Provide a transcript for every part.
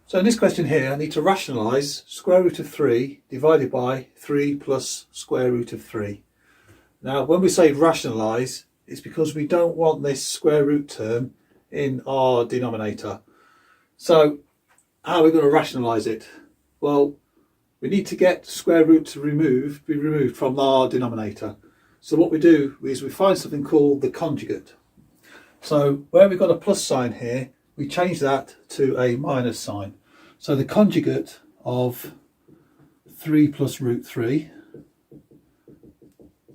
So in this question here, I need to rationalise square root of 3 divided by 3 plus square root of 3. Now when we say rationalise, it's because we don't want this square root term in our denominator. So how are we going to rationalise it? Well, we need to get square root to be removed from our denominator. So what we do is we find something called the conjugate. So where we've got a plus sign here, we change that to a minus sign. So the conjugate of 3 plus root 3,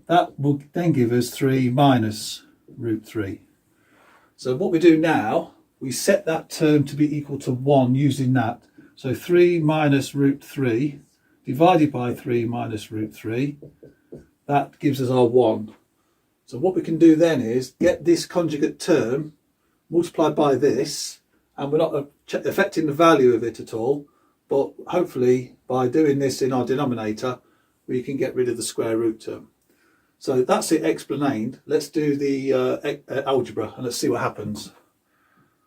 that will then give us 3 minus root 3. So what we do now, we set that term to be equal to 1 using that. So 3 minus root 3 divided by 3 minus root 3, that gives us our 1. So what we can do then is get this conjugate term multiplied by this, and we're not affecting the value of it at all, but hopefully by doing this in our denominator we can get rid of the square root term. So that's it explained. Let's do the algebra and let's see what happens.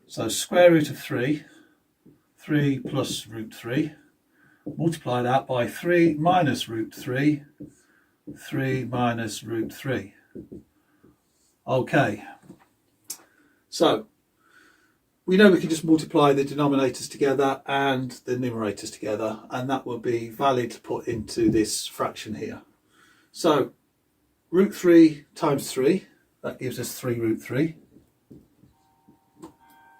So square root of 3 plus root 3, multiply that by 3 minus root 3, 3 minus root 3. Okay, so we know we can just multiply the denominators together and the numerators together, and that will be valid to put into this fraction here. So root 3 times 3, that gives us 3 root 3.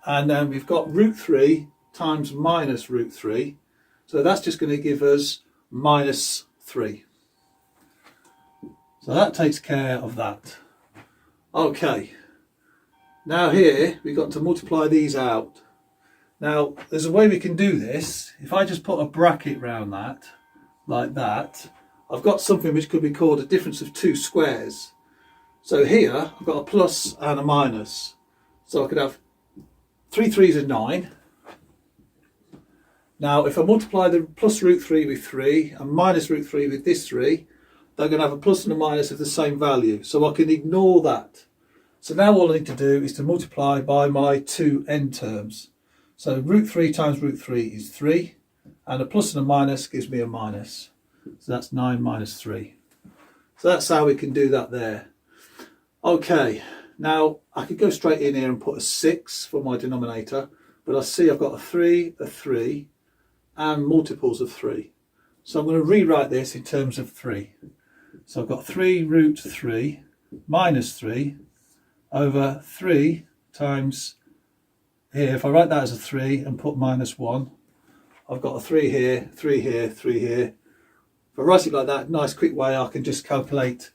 And then we've got root 3 times minus root 3. So that's just going to give us minus 3. So that takes care of that. Okay, now here we've got to multiply these out. Now there's a way we can do this. If I just put a bracket round that, like that, I've got something which could be called a difference of two squares. So here I've got a plus and a minus. So I could have 3 3s are 9. Now if I multiply the plus root 3 with 3 and minus root 3 with this 3, they're going to have a plus and a minus of the same value. So I can ignore that. So now all I need to do is to multiply by my two end terms. So root 3 times root 3 is 3, and a plus and a minus gives me a minus. So that's 9 minus 3. So that's how we can do that there. Okay, now I could go straight in here and put a 6 for my denominator, but I see I've got a 3, and multiples of 3. So I'm going to rewrite this in terms of 3. So I've got 3 root 3 minus 3 over 3 times here. If I write that as a 3 and put minus 1, I've got a 3 here, 3 here, 3 here. If I write it like that, nice quick way, I can just calculate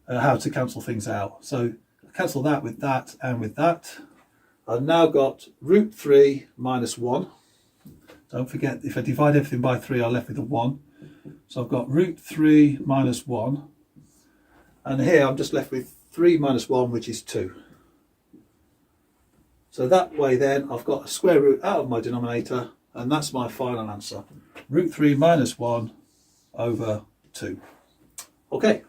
how to cancel things out. So I cancel that and with that. I've now got root 3 minus 1. Don't forget, if I divide everything by 3, I'm left with a 1. So I've got root 3 minus 1. And here I'm just left with 3 minus 1, which is 2. So that way then I've got a square root out of my denominator, and that's my final answer. Root 3 minus 1 over 2. Okay.